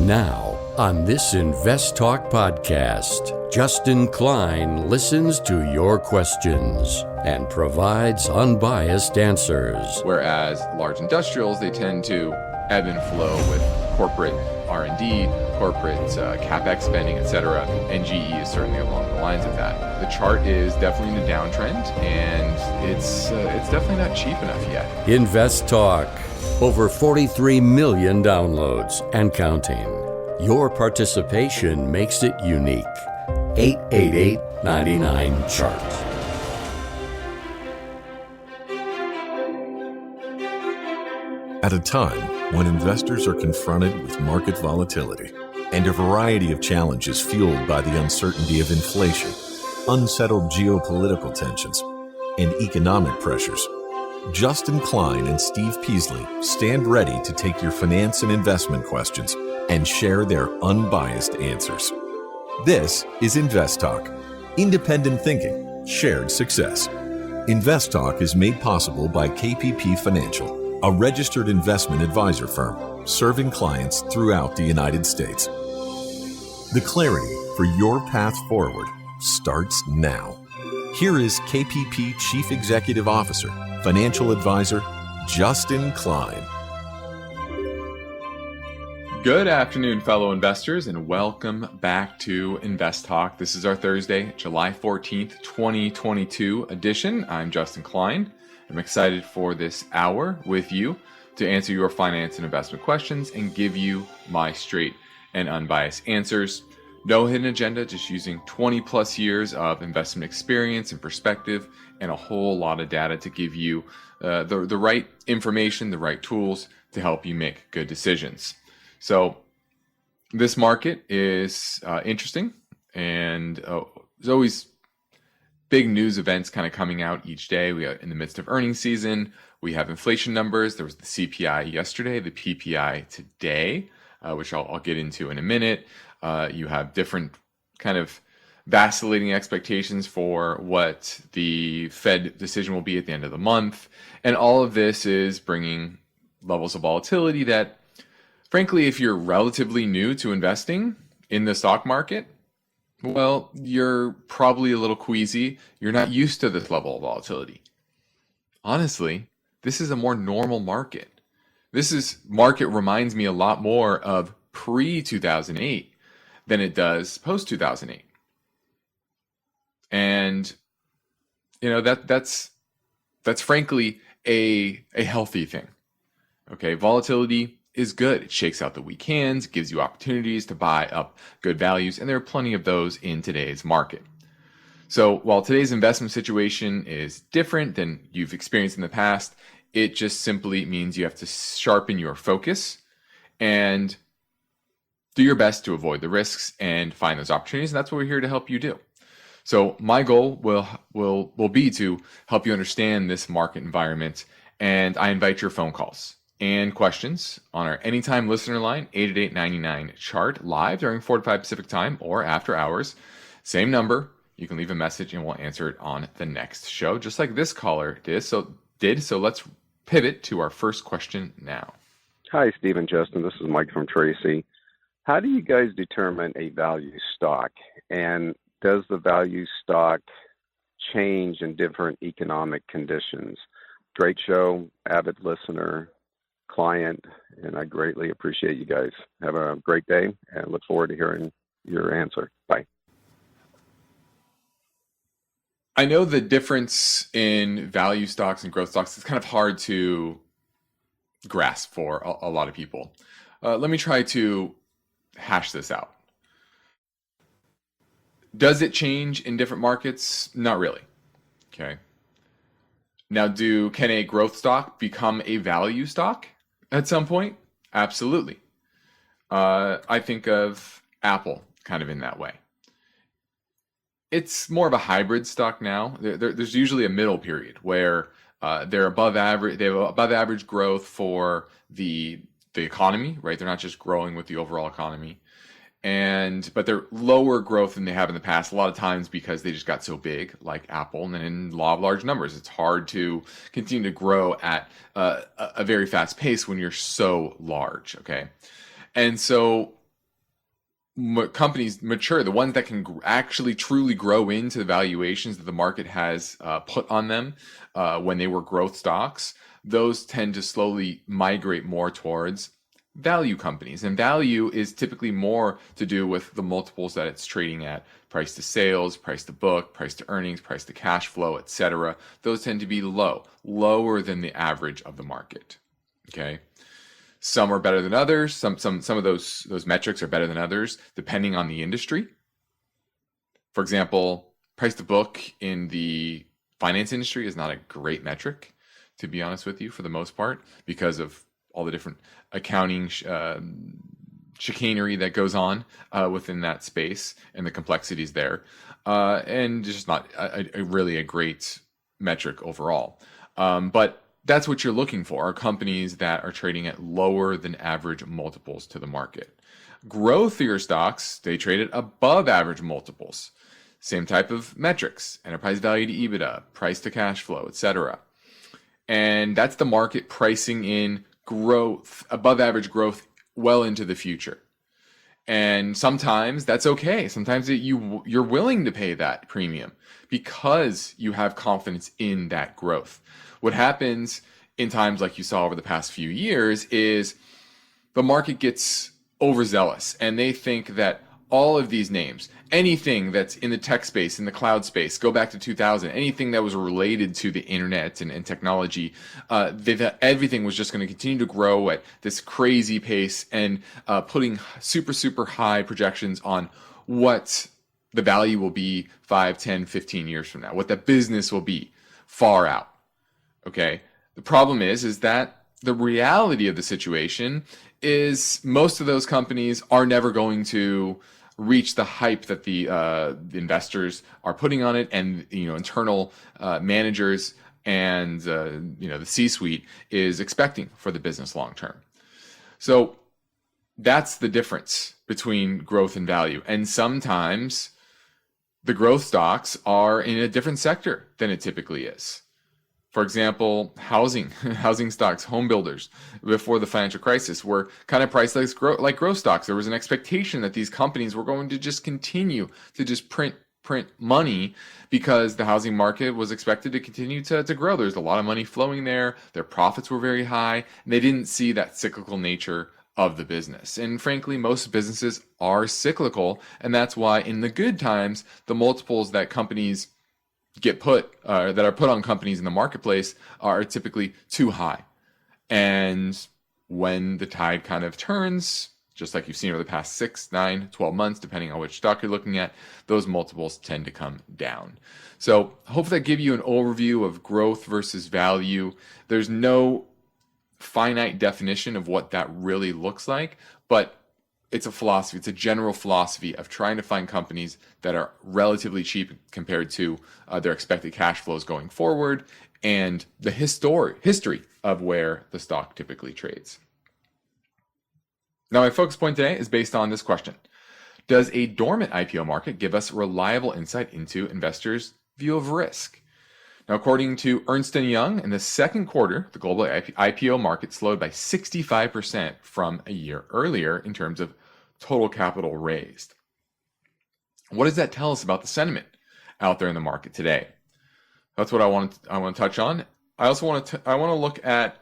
Now, on this InvestTalk podcast, Justin Klein listens to your questions and provides unbiased answers. Whereas large industrials, they tend to ebb and flow with corporate R&D, corporate CapEx spending, etc. And GE is certainly along the lines of that. The chart is definitely in a downtrend, and it's definitely not cheap enough yet. InvestTalk, over 43 million downloads and counting. Your participation makes it unique. 888-99-CHART. At a time when investors are confronted with market volatility and a variety of challenges fueled by the uncertainty of inflation, unsettled geopolitical tensions, and economic pressures, Justin Klein and Steve Peasley stand ready to take your finance and investment questions and share their unbiased answers. This is InvestTalk, independent thinking, shared success. InvestTalk is made possible by KPP Financial, a registered investment advisor firm serving clients throughout the United States. The clarity for your path forward starts now. Here is KPP Chief Executive Officer, Financial Advisor, Justin Klein. Good afternoon, fellow investors, and welcome back to InvestTalk. This is our Thursday, July 14th, 2022 edition. I'm Justin Klein. I'm excited for this hour with you to answer your finance and investment questions and give you my straight and unbiased answers. No hidden agenda, just using 20 plus years of investment experience and perspective and a whole lot of data to give you the right information, the right tools to help you make good decisions. So this market is interesting, and there's always big news events kind of coming out each day. We are in the midst of earnings season. We have inflation numbers. There was the CPI yesterday, the PPI today, which I'll get into in a minute. You have different kind of vacillating expectations for what the Fed decision will be at the end of the month. And all of this is bringing levels of volatility that, frankly, if you're relatively new to investing in the stock market, well, you're probably a little queasy. You're not used to this level of volatility. Honestly, this is a more normal market. Market reminds me a lot more of pre-2008 than it does post-2008. And that's frankly a healthy thing. Okay, volatility is good. It shakes out the weak hands, gives you opportunities to buy up good values, and there are plenty of those in today's market. So while today's investment situation is different than you've experienced in the past, it just simply means you have to sharpen your focus and do your best to avoid the risks and find those opportunities. And that's what we're here to help you do. So my goal will be to help you understand this market environment, and I invite your phone calls and questions on our anytime listener line, 888-99-CHART, live during 4 to 5 Pacific time or after hours. Same number. You can leave a message and we'll answer it on the next show, just like this caller did. So let's pivot to our first question now. Hi, Steve and Justin. This is Mike from Tracy. How do you guys determine a value stock? And does the value stock change in different economic conditions? Great show, avid listener, client, and I greatly appreciate you guys. Have a great day and look forward to hearing your answer. Bye. I know the difference in value stocks and growth stocks is kind of hard to grasp for a lot of people. Let me try to hash this out. Does it change in different markets? Not really. Okay. Now, can a growth stock become a value stock at some point? Absolutely. I think of Apple kind of in that way. It's more of a hybrid stock now. There's usually a middle period where they're above average. They have above average growth for the economy, right? They're not just growing with the overall economy. But they're lower growth than they have in the past, a lot of times because they just got so big, like Apple, and then in law of large numbers, it's hard to continue to grow at a very fast pace when you're so large, okay? And so companies mature, the ones that can actually truly grow into the valuations that the market has put on them when they were growth stocks, those tend to slowly migrate more towards value companies. And value is typically more to do with the multiples that it's trading at: price to sales, price to book, price to earnings, price to cash flow, etc. Those tend to be lower than the average of the market. Okay. Some are better than others. Some of those metrics are better than others, depending on the industry. For example, price to book in the finance industry is not a great metric, to be honest with you, for the most part, because of all the different accounting chicanery that goes on within that space and the complexities there, and just not really a great metric overall. But that's what you're looking for, are companies that are trading at lower than average multiples to the market. Growthier stocks, they trade at above average multiples. Same type of metrics: enterprise value to EBITDA, price to cash flow, etc. And that's the market pricing in growth, above average growth, well into the future. And sometimes that's okay. Sometimes you're willing to pay that premium because you have confidence in that growth. What happens in times like you saw over the past few years is the market gets overzealous, and they think that all of these names, anything that's in the tech space, in the cloud space, go back to 2000, anything that was related to the internet and technology, everything was just going to continue to grow at this crazy pace, and putting super, super high projections on what the value will be 5, 10, 15 years from now, what the business will be far out. Okay. The problem is that the reality of the situation is most of those companies are never going to reach the hype that the investors are putting on it, and internal managers and the C-suite is expecting for the business long term. So that's the difference between growth and value. And sometimes the growth stocks are in a different sector than it typically is. For example, housing stocks, home builders, before the financial crisis, were kind of priced like growth stocks. There was an expectation that these companies were going to just continue to just print money because the housing market was expected to continue to grow. There's a lot of money flowing there. Their profits were very high, and they didn't see that cyclical nature of the business. And frankly, most businesses are cyclical, and that's why in the good times, the multiples that companies that are put on companies in the marketplace are typically too high. And when the tide kind of turns, just like you've seen over the past 6, 9, 12 months, depending on which stock you're looking at, those multiples tend to come down. So hopefully that give you an overview of growth versus value. There's no finite definition of what that really looks like, but it's a philosophy. It's a general philosophy of trying to find companies that are relatively cheap compared to their expected cash flows going forward, and the history of where the stock typically trades. Now, my focus point today is based on this question: does a dormant IPO market give us reliable insight into investors' view of risk? Now, according to Ernst Young, in the second quarter, the global IPO market slowed by 65% from a year earlier in terms of total capital raised. What does that tell us about the sentiment out there in the market today? That's what I want to touch on. I also want to look at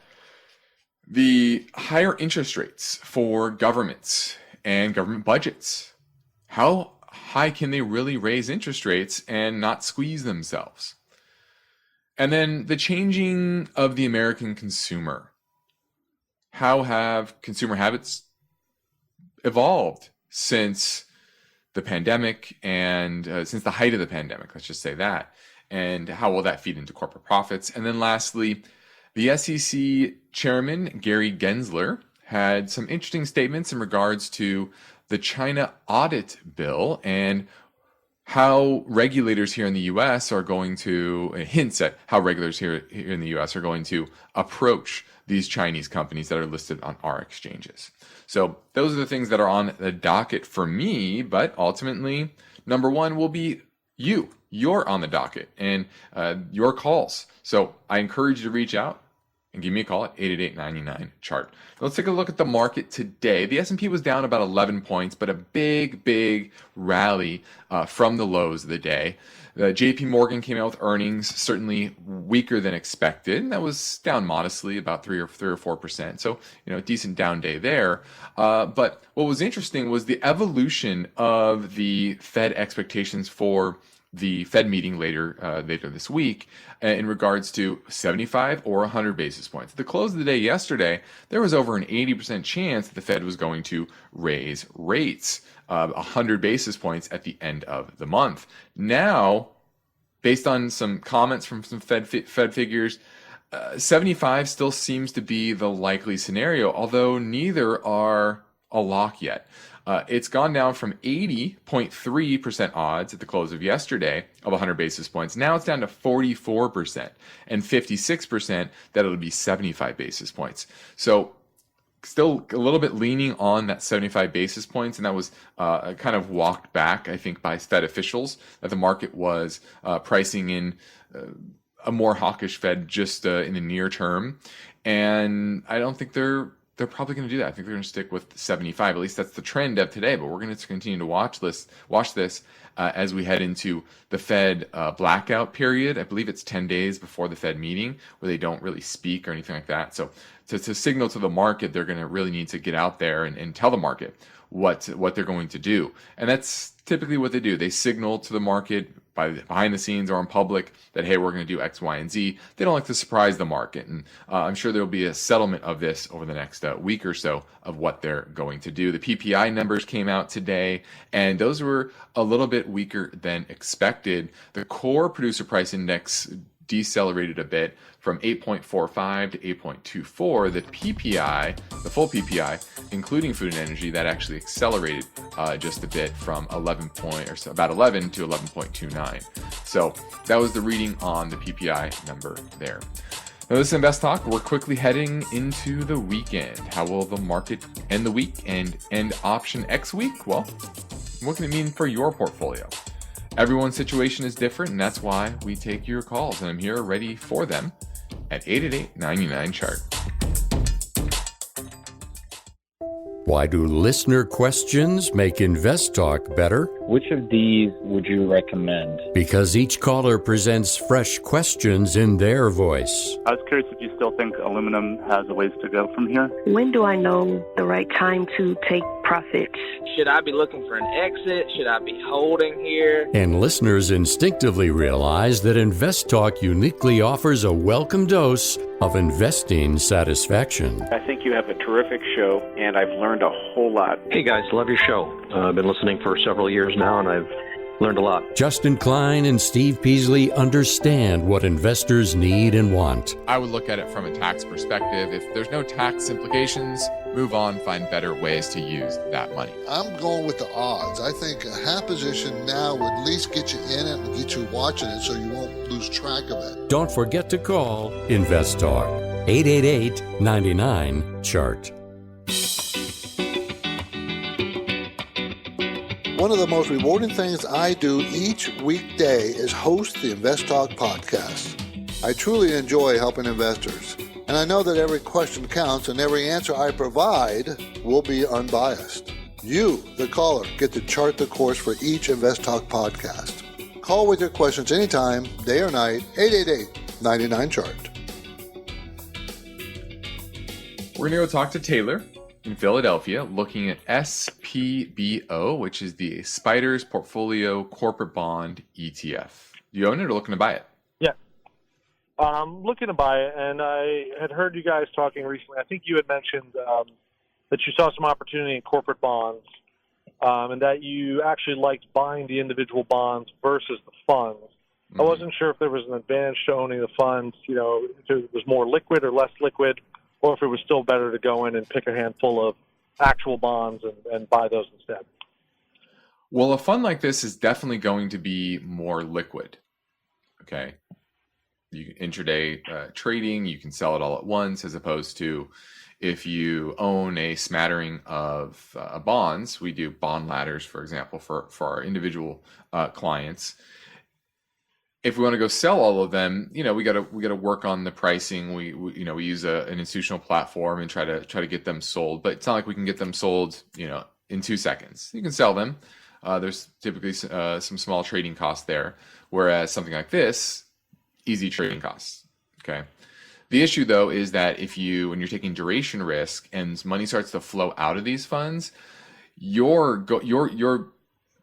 the higher interest rates for governments and government budgets. How high can they really raise interest rates and not squeeze themselves? And then the changing of the American consumer. How have consumer habits evolved since the pandemic and since the height of the pandemic? Let's just say that. And how will that feed into corporate profits? And then lastly, the SEC chairman, Gary Gensler, had some interesting statements in regards to the China audit bill and how regulators here in the U.S. are going to, hints at how regulators here in the U.S. are going to approach these Chinese companies that are listed on our exchanges. So those are the things that are on the docket for me, but ultimately, number one will be you. You're on the docket and your calls. So I encourage you to reach out, and give me a call at 888-99-CHART. Let's take a look at the market today. The S&P was down about 11 points, but a big rally from the lows of the day. JP Morgan came out with earnings, certainly weaker than expected. And that was down modestly, about 3 or 4%. So, decent down day there. But what was interesting was the evolution of the Fed expectations for the Fed meeting later this week in regards to 75 or 100 basis points. At the close of the day yesterday, there was over an 80% chance that the Fed was going to raise rates 100 basis points at the end of the month. Now, based on some comments from some Fed figures, 75 still seems to be the likely scenario, although neither are a lock yet. It's gone down from 80.3% odds at the close of yesterday of 100 basis points. Now it's down to 44% and 56% that it'll be 75 basis points. So still a little bit leaning on that 75 basis points, and that was kind of walked back, I think, by Fed officials, that the market was pricing in a more hawkish Fed just in the near term. And I don't think they're probably going to do that. I think they're going to stick with 75. At least that's the trend of today. But we're going to continue to watch this as we head into the Fed blackout period. I believe it's 10 days before the Fed meeting where they don't really speak or anything like that. So to signal to the market, they're going to really need to get out there and tell the market what they're going to do. And that's typically what they do. They signal to the market behind the scenes or in public that, hey, we're going to do X, Y, and Z. They don't like to surprise the market. And I'm sure there will be a settlement of this over the next week or so of what they're going to do. The PPI numbers came out today, and those were a little bit weaker than expected. The core producer price index decelerated a bit from 8.45 to 8.24. The PPI, the full PPI, including food and energy, that actually accelerated just a bit from about 11 to 11.29. So that was the reading on the PPI number there. Now, this is InvestTalk. We're quickly heading into the weekend. How will the market end the week and end option X week? Well, what can it mean for your portfolio? Everyone's situation is different, and that's why we take your calls, and I'm here ready for them at 888-99-CHART. Why do listener questions make InvestTalk better? Which of these would you recommend? Because each caller presents fresh questions in their voice. I was curious if you still think aluminum has a ways to go from here. When do I know the right time to take profits? Should I be looking for an exit? Should I be holding here? And listeners instinctively realize that InvestTalk uniquely offers a welcome dose of investing satisfaction. I think you have a terrific show, and I've learned a whole lot. Hey guys, love your show. I've been listening for several years now, and I've learned a lot. Justin Klein and Steve Peasley understand what investors need and want. I would look at it from a tax perspective. If there's no tax implications, move on, find better ways to use that money. I'm going with the odds. I think a half position now would at least get you in it and get you watching it so you won't lose track of it. Don't forget to call InvestTalk, 888-99-CHART. One of the most rewarding things I do each weekday is host the InvestTalk podcast. I truly enjoy helping investors, and I know that every question counts and every answer I provide will be unbiased. You, the caller, get to chart the course for each InvestTalk podcast. Call with your questions anytime, day or night, 888-99-CHART. We're going to go talk to Taylor in Philadelphia, looking at SPBO, which is the Spiders Portfolio Corporate Bond ETF. Do you own it or looking to buy it? Yeah, I'm looking to buy it, and I had heard you guys talking recently. I think you had mentioned that you saw some opportunity in corporate bonds, and that you actually liked buying the individual bonds versus the funds. I wasn't sure if there was an advantage to owning the funds, if it was more liquid or less liquid, or if it was still better to go in and pick a handful of actual bonds and buy those instead. Well, a fund like this is definitely going to be more liquid. Okay. You can intraday trading, you can sell it all at once, as opposed to if you own a smattering of bonds. We do bond ladders, for example, for our individual clients. if we want to go sell all of them, we got to work on the pricing. We use an institutional platform and try to get them sold, but it's not like we can get them sold, in 2 seconds. You can sell them. There's typically some small trading costs there, whereas something like this, easy trading costs. Okay. The issue though is that when you're taking duration risk and money starts to flow out of these funds, your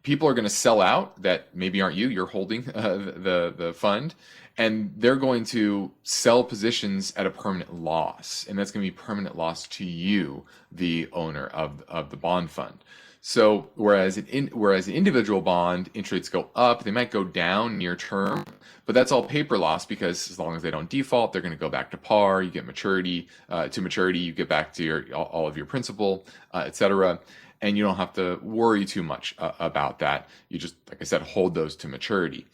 people are going to sell out that maybe aren't you. You're holding the fund, and they're going to sell positions at a permanent loss, and that's going to be permanent loss to you, the owner of the bond fund. So whereas an individual bond interest rates go up, they might go down near term, but that's all paper loss, because as long as they don't default, they're going to go back to par. You get maturity, you get back to all of your principal, etc. And you don't have to worry too much about that. You just, like I said, hold those to maturity.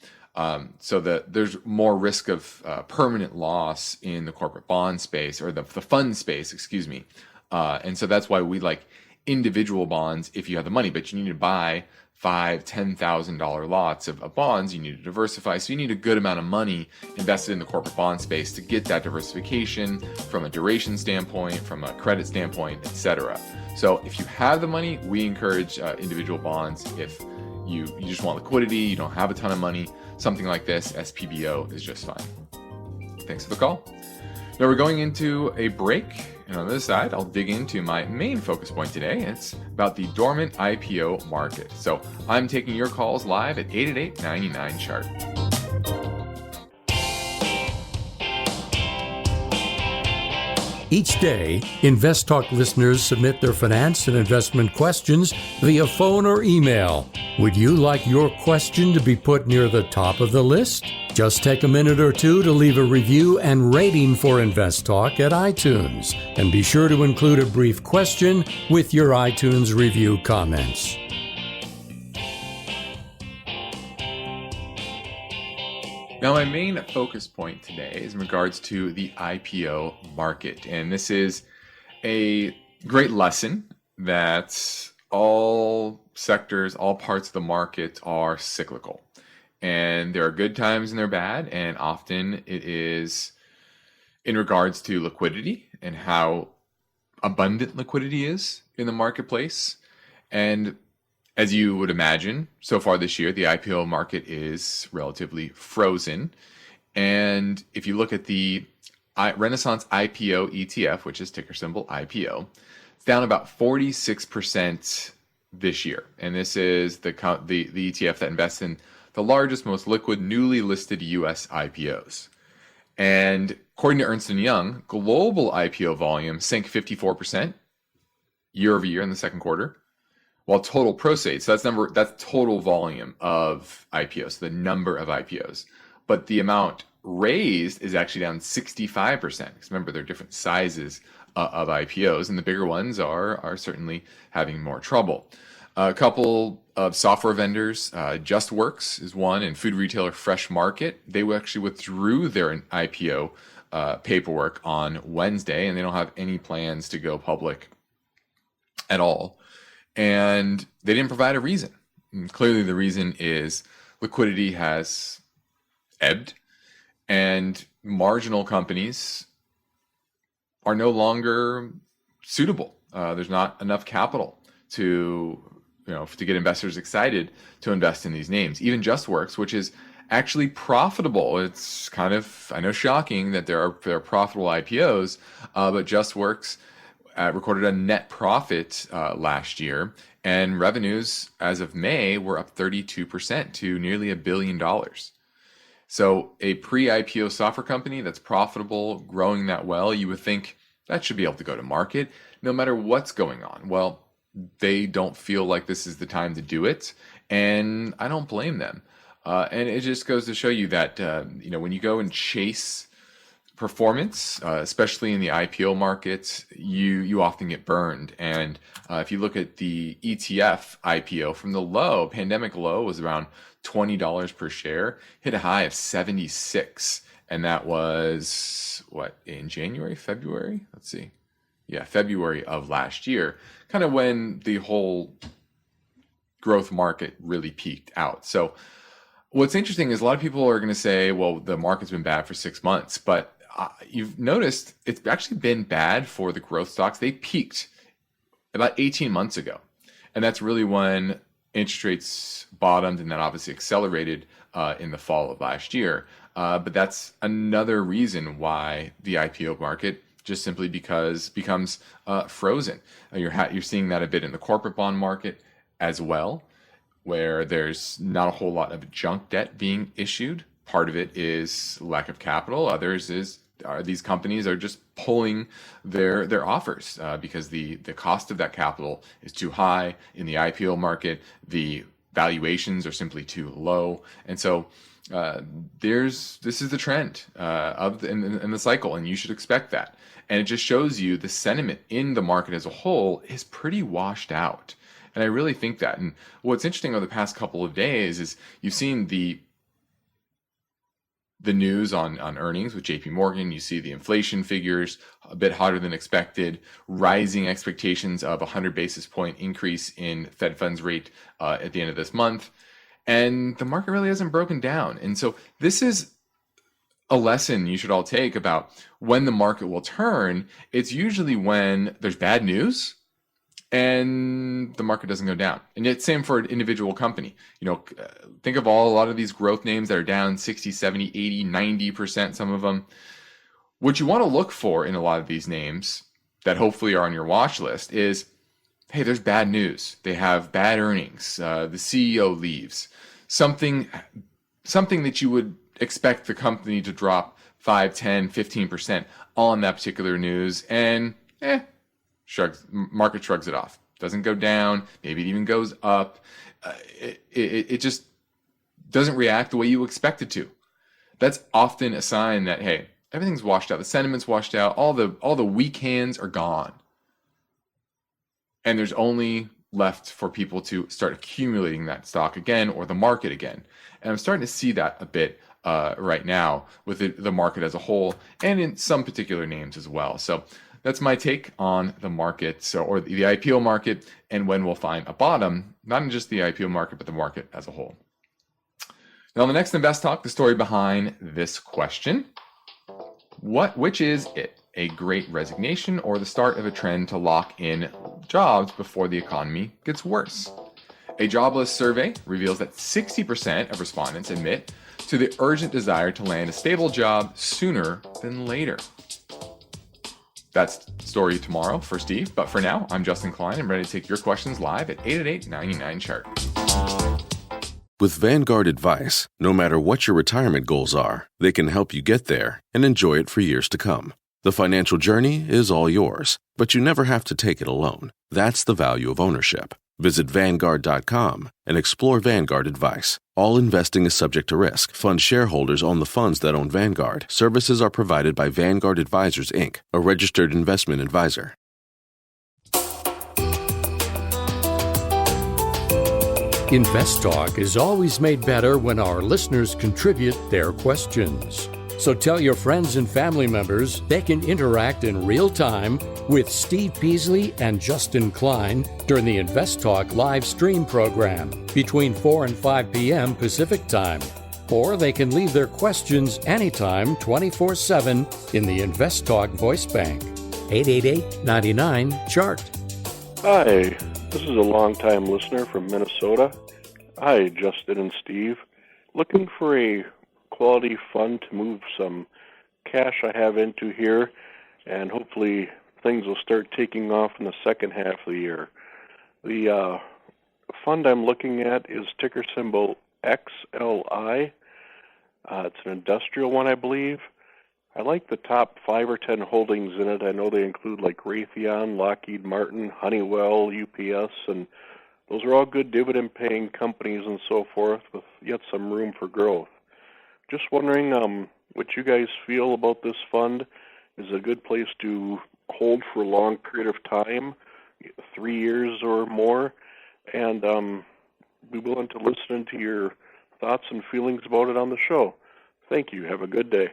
So that there's more risk of permanent loss in the corporate bond space, or the fund space, excuse me. And so that's why we like individual bonds if you have the money, but you need to buy $5,000-$10,000 lots of bonds. You need to diversify. So you need a good amount of money invested in the corporate bond space to get that diversification from a duration standpoint, from a credit standpoint, etc. So if you have the money, we encourage individual bonds. If you just want liquidity, you don't have a ton of money, something like this, SPBO is just fine. Thanks for the call. Now we're going into a break, and on this side, I'll dig into my main focus point today. It's about the dormant IPO market. So I'm taking your calls live at 888-99-CHART. Each day, InvestTalk listeners submit their finance and investment questions via phone or email. Would you like your question to be put near the top of the list? Just take a minute or two to leave a review and rating for InvestTalk at iTunes. And be sure to include a brief question with your iTunes review comments. Now, my main focus point today is in regards to the IPO market. And this is a great lesson that all sectors, all parts of the market are cyclical. And there are good times and they're bad. And often it is in regards to liquidity and how abundant liquidity is in the marketplace. And as you would imagine, so far this year, the IPO market is relatively frozen. And if you look at the Renaissance IPO ETF, which is ticker symbol IPO, it's down about 46% this year. And this is the ETF that invests in the largest, most liquid, newly listed U.S. IPOs. And according to Ernst Young, global IPO volume sank 54% year over year in the second quarter. While total proceeds, so that's total volume of IPOs, the number of IPOs. But the amount raised is actually down 65%. Because remember, there are different sizes of IPOs, and the bigger ones are certainly having more trouble. A couple of software vendors, JustWorks is one, and food retailer Fresh Market, they actually withdrew their IPO paperwork on Wednesday, and they don't have any plans to go public at all. And they didn't provide a reason. And clearly the reason is liquidity has ebbed, and marginal companies are no longer suitable. There's not enough capital to get investors excited to invest in these names. Even JustWorks, which is actually profitable. It's kind of, I know, shocking that there are profitable IPOs, but JustWorks recorded a net profit last year, and revenues as of May were up 32% to nearly $1 billion. So a pre-IPO software company that's profitable, growing that well, you would think that should be able to go to market no matter what's going on. Well, they don't feel like this is the time to do it, and I don't blame them. And it just goes to show you that when you go and chase performance, especially in the IPO markets, you often get burned. And if you look at the ETF IPO from the pandemic low was around $20 per share, hit a high of 76, and that was in February? Let's see. Yeah, February of last year, kind of when the whole growth market really peaked out. So What's interesting is a lot of people are going to say, well, the market's been bad for 6 months, but you've noticed it's actually been bad for the growth stocks. They peaked about 18 months ago. And that's really when interest rates bottomed and then obviously accelerated in the fall of last year. But that's another reason why the IPO market just simply becomes frozen. You're seeing that a bit in the corporate bond market as well, where there's not a whole lot of junk debt being issued. Part of it is lack of capital. Others is these companies are just pulling their offers because the cost of that capital is too high in the IPO market. The valuations are simply too low, and so this is the trend in the cycle, and you should expect that. And it just shows you the sentiment in the market as a whole is pretty washed out. And I really think that. And what's interesting over the past couple of days is you've seen the news on earnings with JP Morgan. You see the inflation figures a bit hotter than expected, rising expectations of 100 basis point increase in Fed funds rate at the end of this month. And the market really hasn't broken down. And so this is a lesson you should all take about when the market will turn. It's usually when there's bad news and the market doesn't go down. And it's same for an individual company. Think of a lot of these growth names that are down 60, 70, 80, 90%, some of them. What you want to look for in a lot of these names that hopefully are on your watch list is, hey, there's bad news. They have bad earnings. The CEO leaves. Something that you would expect the company to drop 5, 10, 15% on that particular news, and market shrugs it off. Doesn't go down. Maybe it even goes up. It just doesn't react the way you expect it to. That's often a sign that, hey, everything's washed out. The sentiment's washed out. All the weak hands are gone. And there's only left for people to start accumulating that stock again, or the market again. And I'm starting to see that a bit right now with the market as a whole, and in some particular names as well. So that's my take on the market, or the IPO market, and when we'll find a bottom, not in just the IPO market, but the market as a whole. Now, on the next Invest Talk, the story behind this question: which is it? A great resignation or the start of a trend to lock in jobs before the economy gets worse? A jobless survey reveals that 60% of respondents admit to the urgent desire to land a stable job sooner than later. That's story tomorrow for Steve, but for now, I'm Justin Klein. I'm ready to take your questions live at 888-99-CHART. With Vanguard Advice, no matter what your retirement goals are, they can help you get there and enjoy it for years to come. The financial journey is all yours, but you never have to take it alone. That's the value of ownership. Visit Vanguard.com and explore Vanguard Advice. All investing is subject to risk. Fund shareholders own the funds that own Vanguard. Services are provided by Vanguard Advisors, Inc., a registered investment advisor. InvestTalk is always made better when our listeners contribute their questions. So tell your friends and family members they can interact in real time with Steve Peasley and Justin Klein during the InvestTalk live stream program between 4 and 5 p.m. Pacific Time. Or they can leave their questions anytime, 24/7 in the InvestTalk voice bank. 888-99-CHART. Hi, this is a longtime listener from Minnesota. Hi, Justin and Steve. Looking for a quality fund to move some cash I have into here, and hopefully things will start taking off in the second half of the year. The fund I'm looking at is ticker symbol XLI. It's an industrial one, I believe. I like the top 5 or 10 holdings in it. I know they include like Raytheon, Lockheed Martin, Honeywell, UPS, and those are all good dividend-paying companies and so forth, with yet some room for growth. Just wondering what you guys feel about this fund. Is it a good place to hold for a long period of time, 3 years or more, and be willing to listen to your thoughts and feelings about it on the show. Thank you. Have a good day.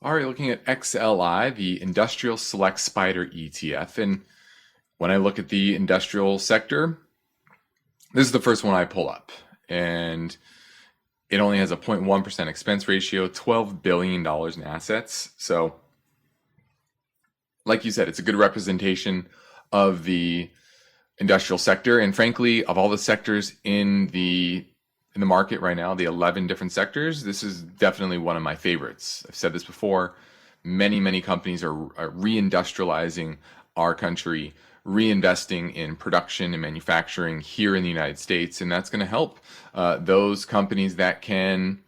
All right, looking at XLI, the Industrial Select Spider ETF. And when I look at the industrial sector, this is the first one I pull up. And It only has a 0.1% expense ratio, $12 billion in assets. So, like you said, it's a good representation of the industrial sector. And frankly, of all the sectors in the market right now, the 11 different sectors, this is definitely one of my favorites. I've said this before. Many companies are reindustrializing our country, reinvesting in production and manufacturing here in the United States, and that's going to help those companies that can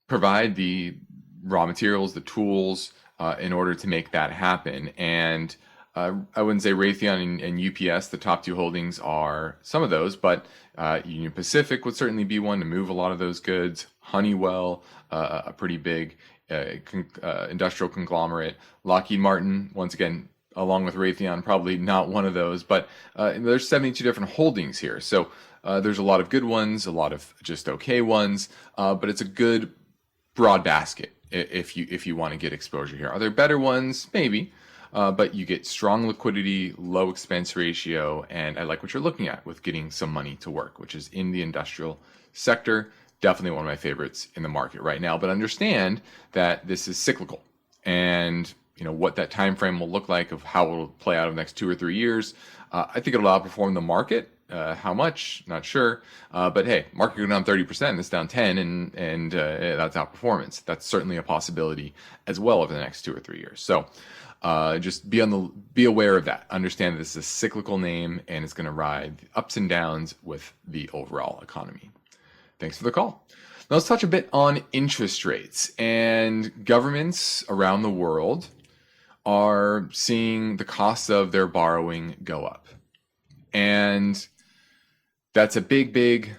provide the raw materials, the tools, in order to make that happen. And I wouldn't say Raytheon and UPS, the top two holdings, are some of those, but Union Pacific would certainly be one to move a lot of those goods. Honeywell, a pretty big industrial conglomerate. Lockheed Martin, once again, along with Raytheon, probably not one of those, but there's 72 different holdings here. So there's a lot of good ones, a lot of just okay ones, but it's a good broad basket if you want to get exposure here. Are there better ones? Maybe. But you get strong liquidity, low expense ratio, and I like what you're looking at with getting some money to work, which is in the industrial sector. Definitely one of my favorites in the market right now. But understand that this is cyclical, and what that time frame will look like of how it will play out over the next 2 or 3 years. I think it'll outperform the market. How much? Not sure. But hey, market going down 30%, it's down 10, and that's outperformance. That's certainly a possibility as well over the next 2 or 3 years. So just be aware of that. Understand that this is a cyclical name, and it's going to ride ups and downs with the overall economy. Thanks for the call. Now let's touch a bit on interest rates. And governments around the world are seeing the cost of their borrowing go up. And that's a big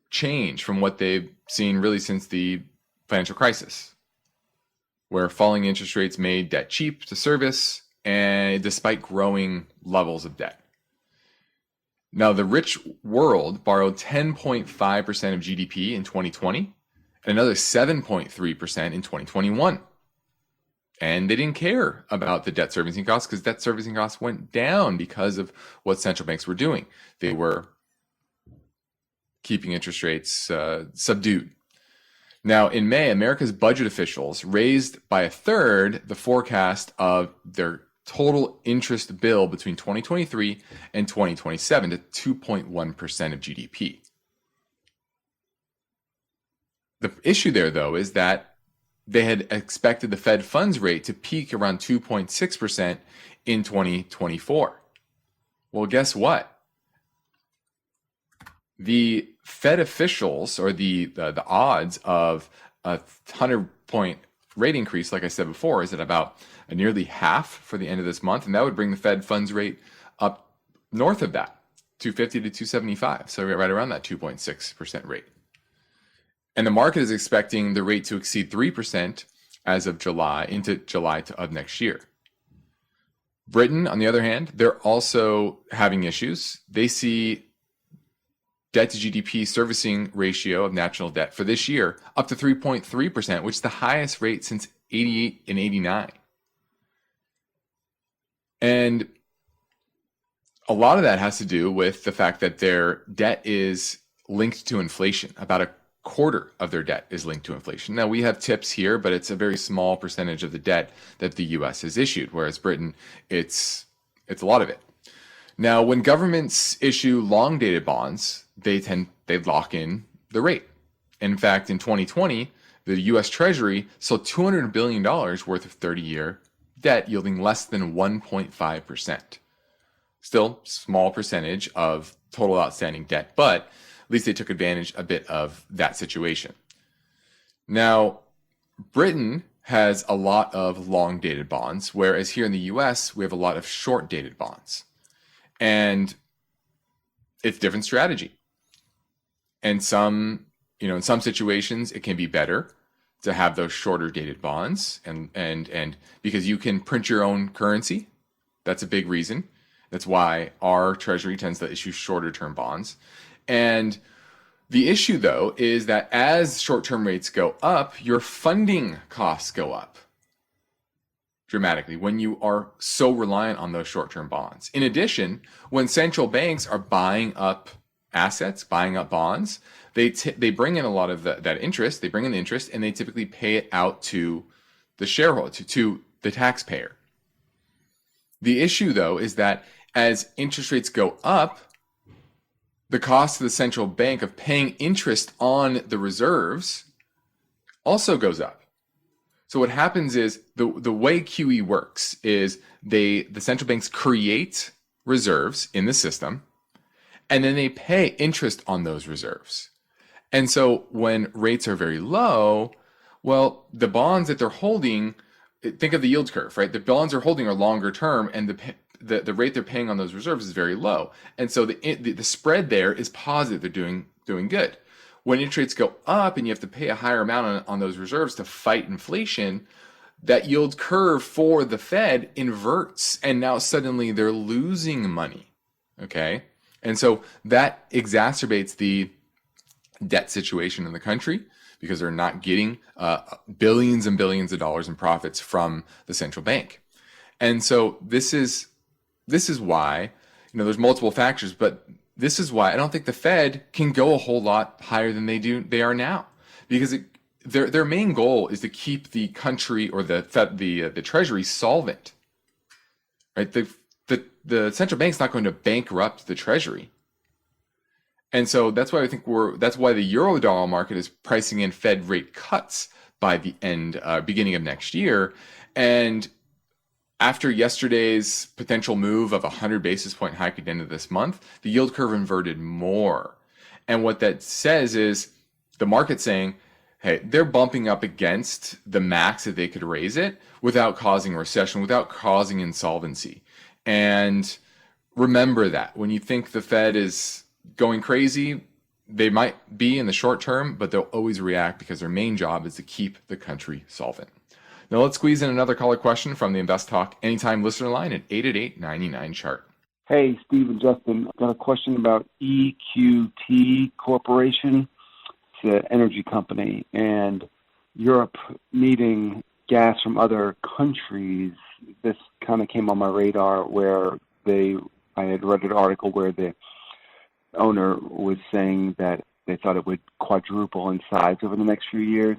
change from what they've seen really since the financial crisis, where falling interest rates made debt cheap to service, and despite growing levels of debt. Now, the rich world borrowed 10.5% of GDP in 2020 and another 7.3% in 2021. And they didn't care about the debt servicing costs because debt servicing costs went down because of what central banks were doing. They were keeping interest rates subdued. Now, in May, America's budget officials raised by a third the forecast of their total interest bill between 2023 and 2027 to 2.1% of GDP. The issue there, though, is that they had expected the Fed funds rate to peak around 2.6% in 2024. Well, guess what? The Fed officials, or the odds of a 100-point rate increase, like I said before, is at about nearly half for the end of this month, and that would bring the Fed funds rate up north of that, 250 to 275, so we're right around that 2.6% rate. And the market is expecting the rate to exceed 3% as of July, into July of next year. Britain, on the other hand, they're also having issues. They see debt to GDP servicing ratio of national debt for this year up to 3.3%, which is the highest rate since 88 and 89. And a lot of that has to do with the fact that their debt is linked to inflation. About a quarter of their debt is linked to inflation. Now, we have tips here, but it's a very small percentage of the debt that the U.S. has issued, whereas Britain, it's a lot of it. Now, when governments issue long-dated bonds, they lock in the rate. In fact, in 2020, the U.S. Treasury sold $200 billion worth of 30-year debt, yielding less than 1.5%. Still, small percentage of total outstanding debt, but at least they took advantage a bit of that situation. Now, Britain has a lot of long-dated bonds, whereas here in the U.S., we have a lot of short-dated bonds. And it's a different strategy. And in some situations, it can be better to have those shorter dated bonds, and because you can print your own currency. That's a big reason. That's why our Treasury tends to issue shorter term bonds. And the issue, though, is that as short-term rates go up, your funding costs go up dramatically when you are so reliant on those short-term bonds. In addition, when central banks are buying up assets, buying up bonds, they bring in a lot of that interest. They bring in the interest, and they typically pay it out to the shareholder, to the taxpayer. The issue, though, is that as interest rates go up, the cost of the central bank of paying interest on the reserves also goes up. So what happens is the way QE works is the central banks create reserves in the system, and then they pay interest on those reserves. And so when rates are very low, well, the bonds that they're holding, think of the yield curve, right? The bonds are holding are longer term, and the rate they're paying on those reserves is very low. And so the spread there is positive. They're doing good. When interest rates go up and you have to pay a higher amount on those reserves to fight inflation, that yield curve for the Fed inverts, and now suddenly they're losing money, okay? And so that exacerbates the debt situation in the country because they're not getting billions and billions of dollars in profits from the central bank. And so this is why, there's multiple factors, but this is why I don't think the Fed can go a whole lot higher than they are now, because their main goal is to keep the country or the Treasury solvent, right? The central bank's not going to bankrupt the Treasury, and so that's why I think that's why the Eurodollar market is pricing in Fed rate cuts by the beginning of next year, and after yesterday's potential move of 100 basis point hike at the end of this month, the yield curve inverted more. And what that says is the market's saying, hey, they're bumping up against the max that they could raise it without causing recession, without causing insolvency. And remember that when you think the Fed is going crazy, they might be in the short term, but they'll always react because their main job is to keep the country solvent. Now let's squeeze in another caller question from the InvestTalk Anytime listener line at 888-99-CHART. Hey, Steve and Justin. I've got a question about EQT Corporation. It's an energy company, and Europe needing gas from other countries. This kind of came on my radar where I had read an article where the owner was saying that they thought it would quadruple in size over the next few years.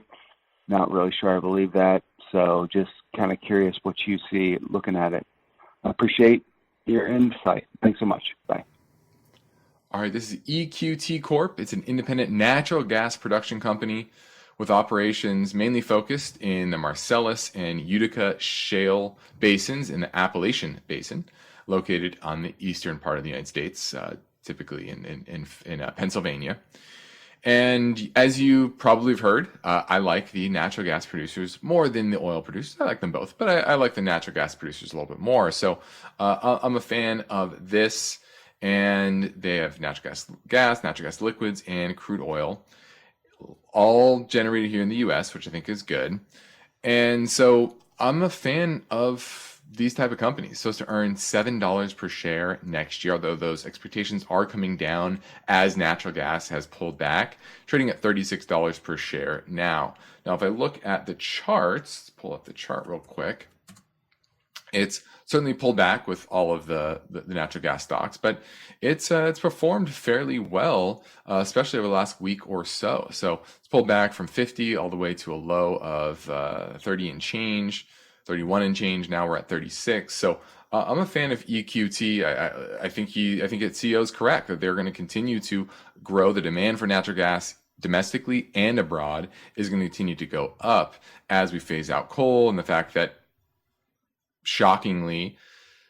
Not really sure I believe that. So just kind of curious what you see looking at it. I appreciate your insight. Thanks so much. Bye. All right, this is EQT Corp. It's an independent natural gas production company with operations mainly focused in the Marcellus and Utica shale basins in the Appalachian Basin, located on the eastern part of the United States, typically in Pennsylvania. And as you probably have heard, I like the natural gas producers more than the oil producers. I like them both, but I like the natural gas producers a little bit more. So I'm a fan of this, and they have natural gas liquids, and crude oil, all generated here in the U.S., which I think is good. And so I'm a fan of these type of companies. Supposed to earn $7 per share next year, although those expectations are coming down as natural gas has pulled back, trading at $36 per share now. Now, if I look at the charts, pull up the chart real quick, it's certainly pulled back with all of the natural gas stocks, but it's performed fairly well, especially over the last week or so. So it's pulled back from 50 all the way to a low of 30 and change. 31 and change. Now we're at 36. So I'm a fan of EQT. I think its CEO is correct that they're going to continue to grow. The demand for natural gas domestically and abroad is going to continue to go up as we phase out coal, and the fact that, shockingly,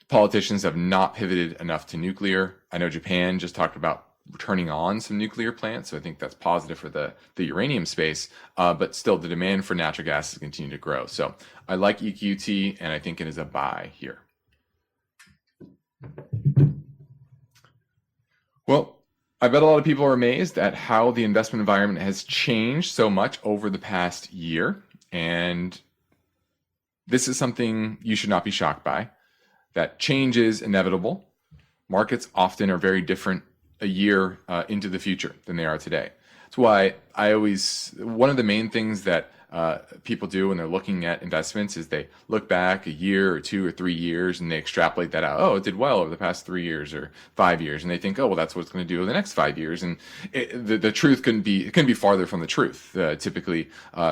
politicians have not pivoted enough to nuclear. I know Japan just talked about turning on some nuclear plants, so I think that's positive for the uranium space, but still the demand for natural gas is continuing to grow. So I like EQT, and I think it is a buy here. Well, I bet a lot of people are amazed at how the investment environment has changed so much over the past year, and this is something you should not be shocked by. That change is inevitable. Markets often are very different a year into the future than they are today. That's why one of the main things that people do when they're looking at investments is they look back a year or 2 or 3 years and they extrapolate that out. Oh, it did well over the past 3 years or 5 years, and they think, oh, well, that's what it's going to do over the next 5 years. And the truth couldn't be farther from the truth. Typically,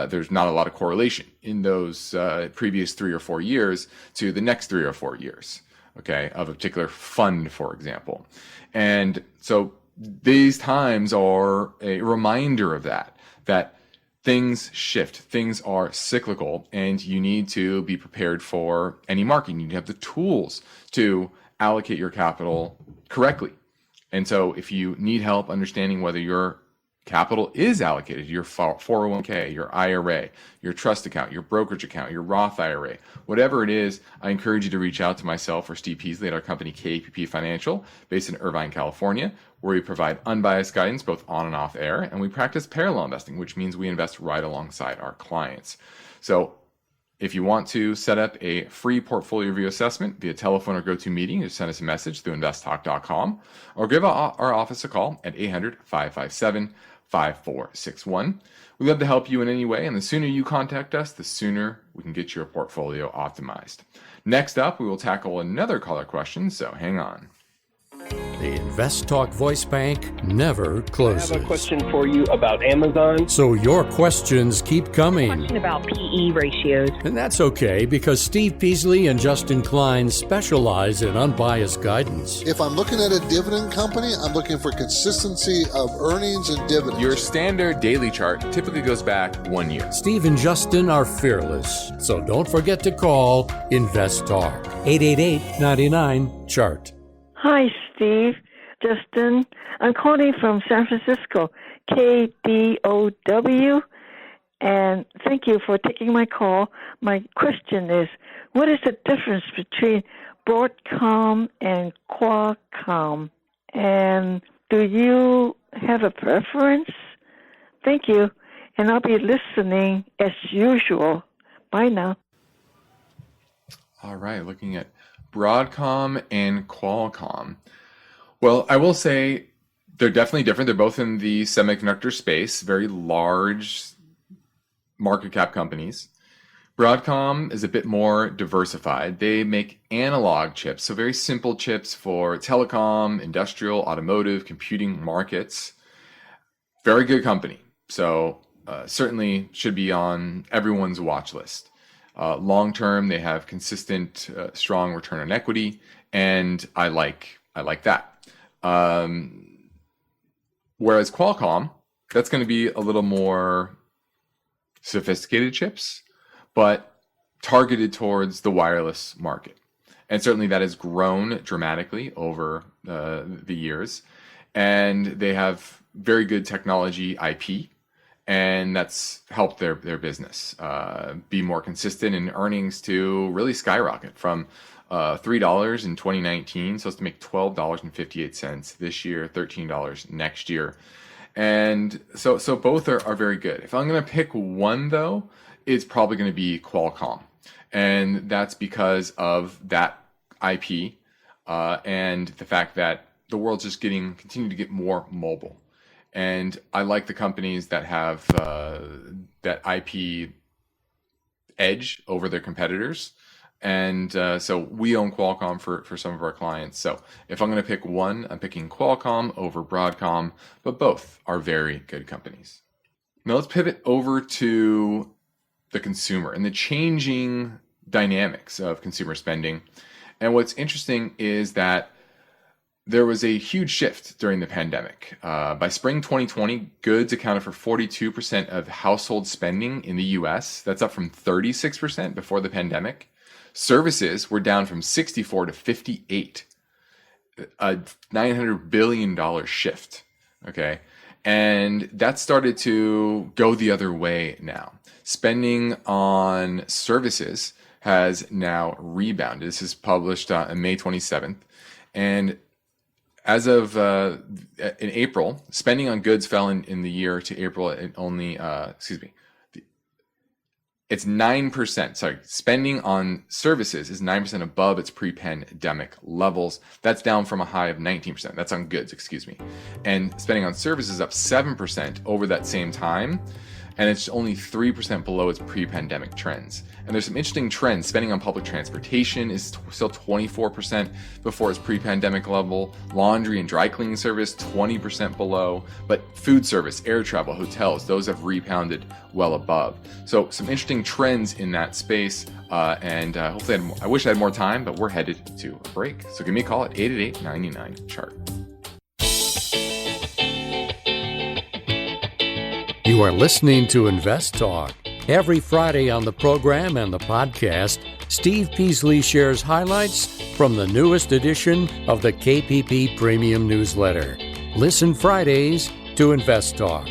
there's not a lot of correlation in those previous 3 or 4 years to the next 3 or 4 years, okay, of a particular fund, for example. And so these times are a reminder of that things shift, things are cyclical, and you need to be prepared for any market. You need to have the tools to allocate your capital correctly. And so if you need help understanding whether your capital is allocated, your 401k, your IRA, your trust account, your brokerage account, your Roth IRA, whatever it is, I encourage you to reach out to myself or Steve Peasley at our company KPP Financial, based in Irvine, California, where we provide unbiased guidance both on and off air, and we practice parallel investing, which means we invest right alongside our clients. So if you want to set up a free portfolio review assessment via telephone or GoToMeeting, just send us a message through investtalk.com or give our office a call at 800-557-5461. We'd love to help you in any way, and the sooner you contact us, the sooner we can get your portfolio optimized. Next up, we will tackle another caller question, so hang on. The InvestTalk voice bank never closes. I have a question for you about Amazon. So your questions keep coming. Question about PE ratios. And that's okay, because Steve Peasley and Justin Klein specialize in unbiased guidance. If I'm looking at a dividend company, I'm looking for consistency of earnings and dividends. Your standard daily chart typically goes back 1 year. Steve and Justin are fearless, so don't forget to call InvestTalk. 888-99-CHART. Hi, Steve, Justin. I'm calling from San Francisco, KDOW, and thank you for taking my call. My question is, what is the difference between Broadcom and Qualcomm? And do you have a preference? Thank you, and I'll be listening as usual. Bye now. All right, looking at Broadcom and Qualcomm. Well, I will say they're definitely different. They're both in the semiconductor space, very large market cap companies. Broadcom is a bit more diversified. They make analog chips, so very simple chips for telecom, industrial, automotive, computing markets. Very good company. So certainly should be on everyone's watch list. Long term, they have consistent, strong return on equity, and I like that. Whereas Qualcomm, that's going to be a little more sophisticated chips, but targeted towards the wireless market, and certainly that has grown dramatically over the years, and they have very good technology IP. And that's helped their business be more consistent, in earnings to really skyrocket from $3 in 2019, so it's to make $12.58 this year, $13 next year. And so both are very good. If I'm going to pick one, though, it's probably going to be Qualcomm. And that's because of that IP and the fact that the world's just continue to get more mobile. And I like the companies that have that IP edge over their competitors. And so we own Qualcomm for some of our clients. So if I'm going to pick one, I'm picking Qualcomm over Broadcom, but both are very good companies. Now let's pivot over to the consumer and the changing dynamics of consumer spending. And what's interesting is that there was a huge shift during the pandemic. By spring 2020, goods accounted for 42% of household spending in the US. That's up from 36% before the pandemic. Services were down from 64 to 58, a $900 billion shift. Okay. And that started to go the other way now. Spending on services has now rebounded. This is published on May 27th. And as of in April, spending on goods fell in the year to April at only, it's 9%. Sorry, spending on services is 9% above its pre-pandemic levels. That's down from a high of 19%. That's on goods, And spending on services is up 7% over that same time. and it's only 3% below its pre-pandemic trends. And there's some interesting trends. Spending on public transportation is still 24% before its pre-pandemic level. Laundry and dry cleaning service, 20% below. But food service, air travel, hotels, those have rebounded well above. So some interesting trends in that space. And hopefully, I wish I had more time, but we're headed to a break. So give me a call at 888-99-CHART. You are listening to Invest Talk. Every Friday on the program and the podcast, Steve Peasley shares highlights from the newest edition of the KPP Premium Newsletter. Listen Fridays to Invest Talk.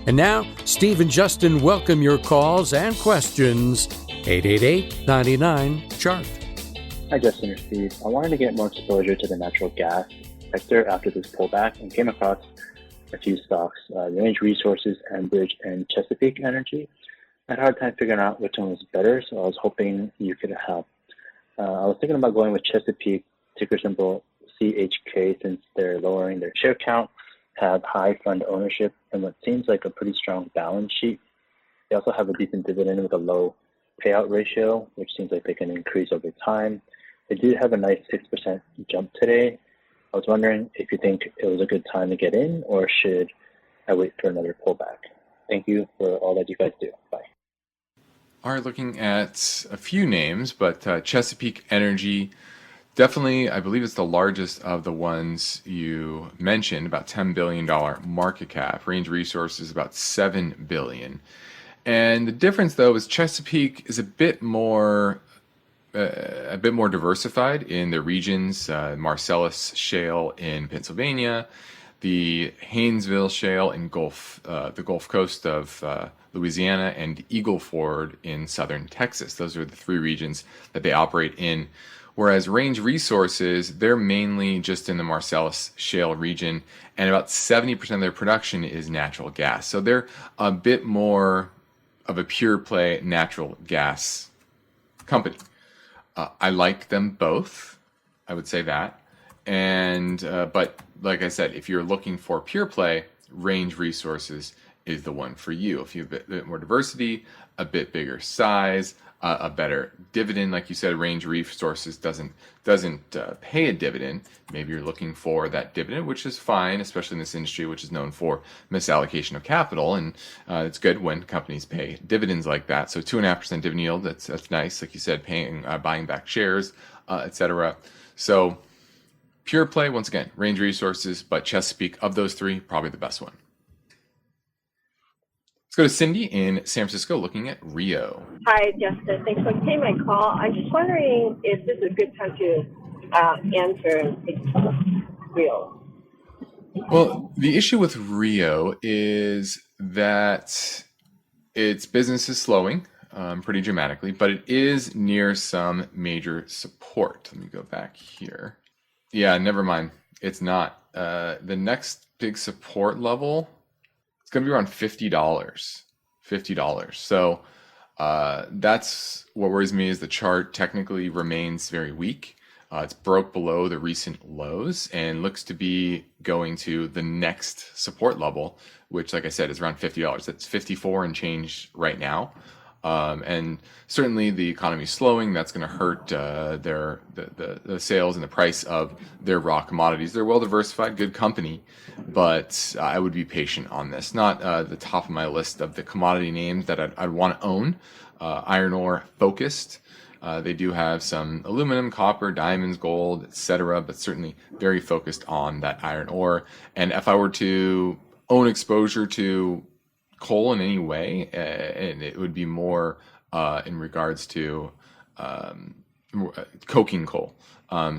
And now, Steve and Justin welcome your calls and questions. 888-99-CHART. Hi, Justin or Steve. I wanted to get more exposure to the natural gas sector after this pullback and came across a few stocks, Range Resources, Enbridge, and Chesapeake Energy. I had a hard time figuring out which one was better, so I was hoping you could help. I was thinking about going with Chesapeake, ticker symbol CHK, since they're lowering their share count, have high fund ownership, and what seems like a pretty strong balance sheet. They also have a decent dividend with a low payout ratio, which seems like they can increase over time. They do have a nice 6% jump today. I was wondering if you think it was a good time to get in, or should I wait for another pullback? Thank you for all that you guys do. Bye. All right, looking at a few names, but Chesapeake Energy, definitely, I believe it's the largest of the ones you mentioned, about $10 billion market cap. Range Resources, about $7 billion. And the difference, though, is Chesapeake is a bit more diversified in the regions. Marcellus Shale in Pennsylvania, the Haynesville Shale in the Gulf Coast of Louisiana, and Eagle Ford in southern Texas. Those are the three regions that they operate in. Whereas Range Resources, they're mainly just in the Marcellus Shale region, and about 70% of their production is natural gas. So they're a bit more of a pure play natural gas company. I like them both, I would say that. And but like I said, if you're looking for pure play, Range Resources is the one for you. If you have a bit more diversity, a bit bigger size, a better dividend, like you said, Range Resources doesn't pay a dividend. Maybe you're looking for that dividend, which is fine, especially in this industry, which is known for misallocation of capital. And it's good when companies pay dividends like that. So 2.5% dividend yield, that's nice. Like you said, buying back shares, etc. So pure play, once again, Range Resources, but Chesapeake, of those three, probably the best one. Let's go to Cindy in San Francisco looking at Rio. Hi, Justin. Thanks for taking my call. I'm just wondering if this is a good time to answer Rio. Well, the issue with Rio is that its business is slowing pretty dramatically, but it is near some major support. Let me go back here. Yeah, never mind. It's not. The next big support level, it's going to be around $50. So that's what worries me, is the chart technically remains very weak. It's broke below the recent lows and looks to be going to the next support level, which, like I said, is around $50. That's 54 and change right now. And certainly the economy is slowing. That's going to hurt the sales and the price of their raw commodities. They're well diversified, good company, but I would be patient on this. Not the top of my list of the commodity names that I'd want to own. Iron ore focused. They do have some aluminum, copper, diamonds, gold, etc., but certainly very focused on that iron ore. And if I were to own exposure to coal in any way, and it would be more in regards to coking coal.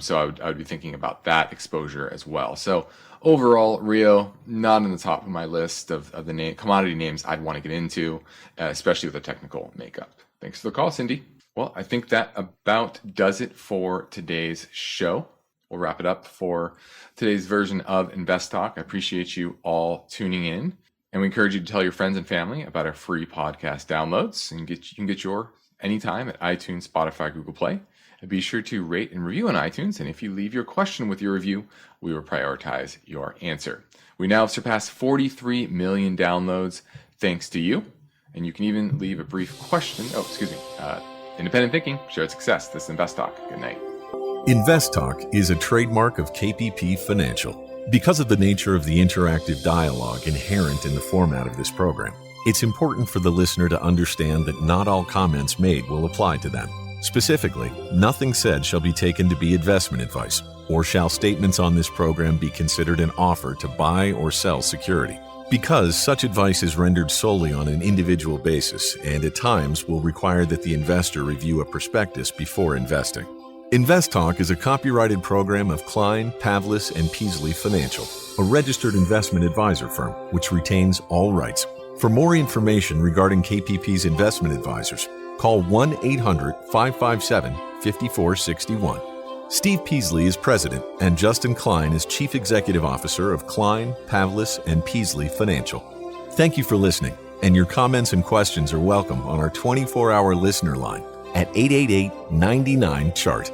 So I would be thinking about that exposure as well. So overall, Rio, not on the top of my list of the commodity names I'd want to get into, especially with a technical makeup. Thanks for the call, Cindy. Well, I think that about does it for today's show. We'll wrap it up for today's version of Invest Talk. I appreciate you all tuning in. And we encourage you to tell your friends and family about our free podcast downloads. And you can get yours anytime at iTunes, Spotify, Google Play. And be sure to rate and review on iTunes. And if you leave your question with your review, we will prioritize your answer. We now have surpassed 43 million downloads thanks to you. And you can even leave a brief question. Independent thinking, shared success. This is InvestTalk. Good night. InvestTalk is a trademark of KPP Financial. Because of the nature of the interactive dialogue inherent in the format of this program, it's important for the listener to understand that not all comments made will apply to them. Specifically, nothing said shall be taken to be investment advice, or shall statements on this program be considered an offer to buy or sell security. Because such advice is rendered solely on an individual basis and at times will require that the investor review a prospectus before investing. InvestTalk is a copyrighted program of Klein, Pavlis, and Peasley Financial, a registered investment advisor firm which retains all rights. For more information regarding KPP's investment advisors, call 1-800-557-5461. Steve Peasley is president, and Justin Klein is chief executive officer of Klein, Pavlis, and Peasley Financial. Thank you for listening, and your comments and questions are welcome on our 24-hour listener line at 888-99-CHART.